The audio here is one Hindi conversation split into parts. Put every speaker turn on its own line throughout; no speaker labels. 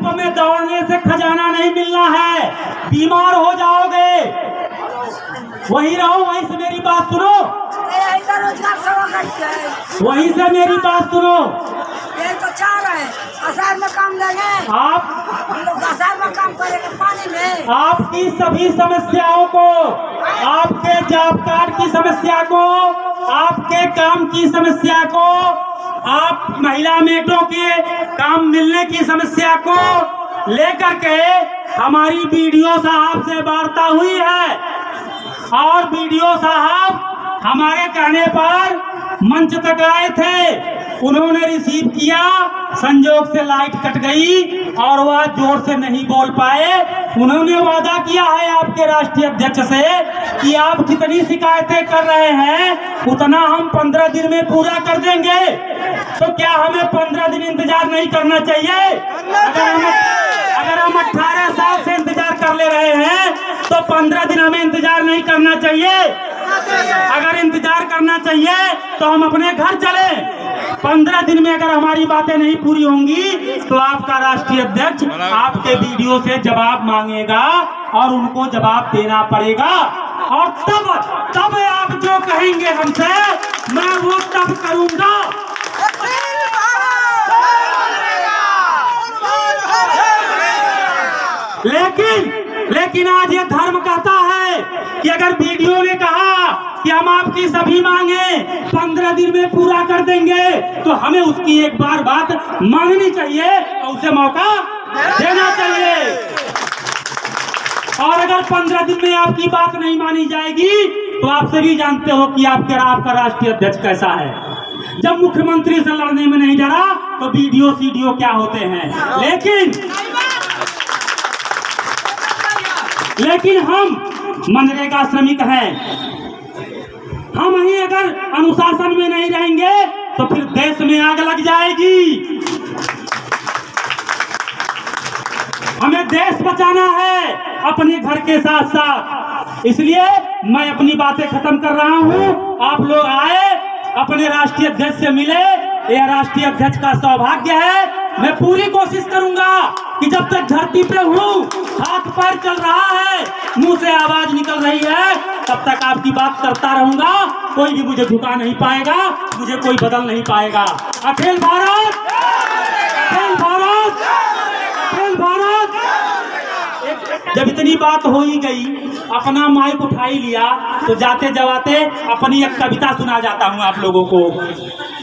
धूप में दौड़ने से खजाना नहीं मिलना है, बीमार हो जाओगे। वहीं रहो, वहीं से मेरी बात सुनो, वहीं से मेरी बात सुनो।
ये तो चाह रहे हैं आसार में काम लगे,
आप
हम लोग आसार में काम करेंगे पानी में।
आपकी सभी समस्याओं को, आपके जॉब कार्ड की समस्या को, आपके काम की समस्या को, आप महिला मेटों के काम मिलने की समस्या को लेकर के हमारी बीडीओ साहब से वार्ता हुई है और बीडीओ साहब हमारे कहने पर मंच तक आए थे। उन्होंने रिसीव किया, संजोग से लाइट कट गई और वह जोर से नहीं बोल पाए। उन्होंने वादा किया है आपके राष्ट्रीय अध्यक्ष से कि आप जितनी शिकायतें कर रहे हैं उतना हम 15 दिन में पूरा कर देंगे। तो क्या हमें 15 दिन इंतजार नहीं करना चाहिए? अगर हम 18 साल से इंतजार कर ले रहे हैं तो 15 दिन हमें इंतजार नहीं करना चाहिए। अगर इंतजार करना चाहिए तो हम अपने घर चले। 15 दिन में अगर हमारी बातें नहीं पूरी होंगी तो आपका राष्ट्रीय अध्यक्ष आपके वीडियो से जवाब मांगेगा और उनको जवाब देना पड़ेगा। और तब आप जो कहेंगे हमसे मैं वो तब करूंगा। लेकिन आज ये धर्म कहता है कि अगर वीडियो ने कहा कि हम आपकी सभी मांगे 15 दिन में पूरा कर देंगे तो हमें उसकी एक बार बात माननी चाहिए और उसे मौका देना चाहिए। और अगर 15 दिन में आपकी बात नहीं मानी जाएगी तो आप सभी जानते हो कि आपका राष्ट्रीय अध्यक्ष कैसा है। जब मुख्यमंत्री से लड़ने में नहीं डरा तो वीडियो सीडियो क्या होते हैं। लेकिन हम मनरेगा श्रमिक हैं, हम ही अगर अनुशासन में नहीं रहेंगे तो फिर देश में आग लग जाएगी। हमें देश बचाना है अपने घर के साथ साथ। इसलिए मैं अपनी बातें खत्म कर रहा हूं। आप लोग आए, अपने राष्ट्रीय अध्यक्ष से मिले, यह राष्ट्रीय अध्यक्ष का सौभाग्य है। मैं पूरी कोशिश करूंगा कि जब तक धरती पे हूँ, हाथ पैर चल रहा है, मुंह से आवाज निकल रही है, तब तक आपकी बात करता रहूंगा। कोई भी मुझे झुका नहीं पाएगा, मुझे कोई बदल नहीं पाएगा। अखिल भारत, अखिल भारत, अखिल भारत। जब इतनी बात हो ही गई, अपना माइक उठा ही लिया तो जाते जवाते अपनी एक कविता सुना जाता हूँ आप लोगों को।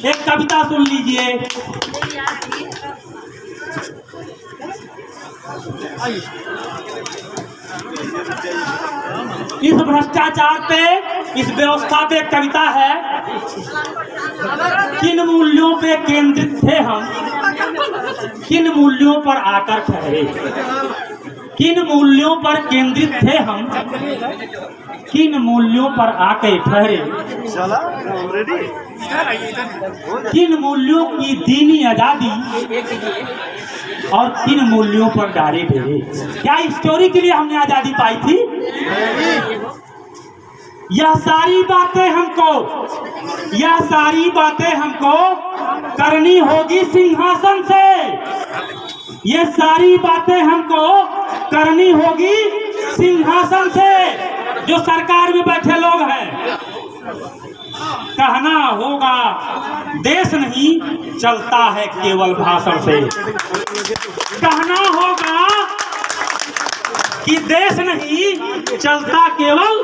एक कविता सुन लीजिए। इस भ्रष्टाचार पे, इस व्यवस्था पे कविता है। किन मूल्यों पे केंद्रित थे हम, किन मूल्यों पर आकर ठहरे। किन मूल्यों पर केंद्रित थे हम, किन मूल्यों पर आके ठहरे। किन मूल्यों की दीनी आजादी और किन मूल्यों पर डारे ढेरे। क्या स्टोरी के लिए हमने आजादी पाई थी? यह सारी बातें हमको करनी होगी सिंहासन से। ये सारी बातें हमको करनी होगी सिंहासन से। जो सरकार में बैठे लोग हैं, कहना होगा देश नहीं चलता है केवल भाषण से। कहना होगा कि देश नहीं चलता केवल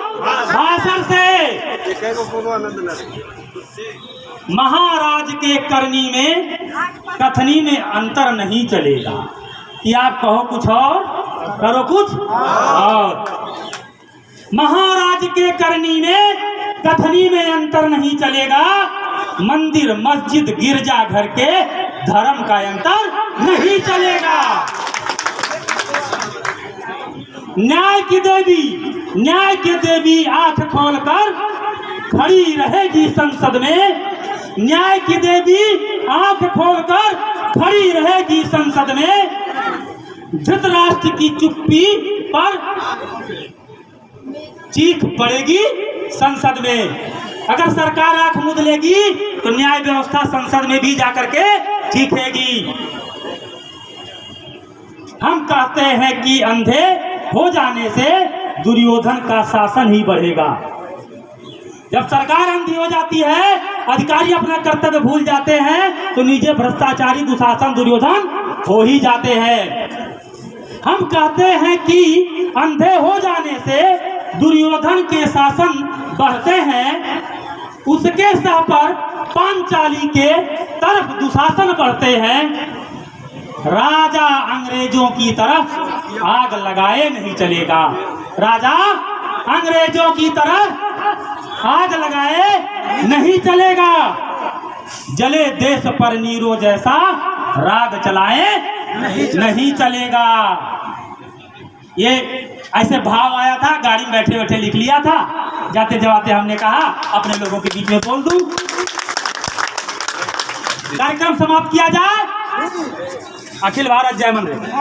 भाषण से। महाराज के करनी में कथनी में अंतर नहीं चलेगा कि आप कहो कुछ और करो कुछ और। महाराज के करनी में कथनी में अंतर नहीं चलेगा। मंदिर मस्जिद गिरजा घर के धर्म का अंतर नहीं चलेगा। न्याय की देवी आंख खोलकर खड़ी रहेगी संसद में। न्याय की देवी आंख खोलकर खड़ी रहेगी संसद में। धृतराष्ट्र की चुप्पी पर चीख पड़ेगी संसद में। अगर सरकार आंख मूंद लेगी तो न्याय व्यवस्था संसद में भी जाकर के चीखेगी। हम कहते हैं कि अंधे हो जाने से दुर्योधन का शासन ही बढ़ेगा। जब सरकार अंधी हो जाती है, अधिकारी अपना कर्तव्य भूल जाते हैं, तो नीचे भ्रष्टाचारी दुशासन दुर्योधन हो ही जाते हैं। हम कहते हैं कि अंधे हो जाने से दुर्योधन के शासन बढ़ते हैं, उसके सह पर पांचाली के तरफ दुशासन बढ़ते हैं। राजा अंग्रेजों की तरफ आग लगाए नहीं चलेगा। राजा अंग्रेजों की तरफ आग लगाए नहीं चलेगा। जले देश पर नीरो जैसा राग चलाए नहीं चलेगा। ये ऐसे भाव आया था, गाड़ी में बैठे बैठे लिख लिया था, जाते जाते हमने कहा अपने लोगों के बीच में बोल दूं। कार्यक्रम समाप्त किया जाए। अखिल भारत जय मंदिर।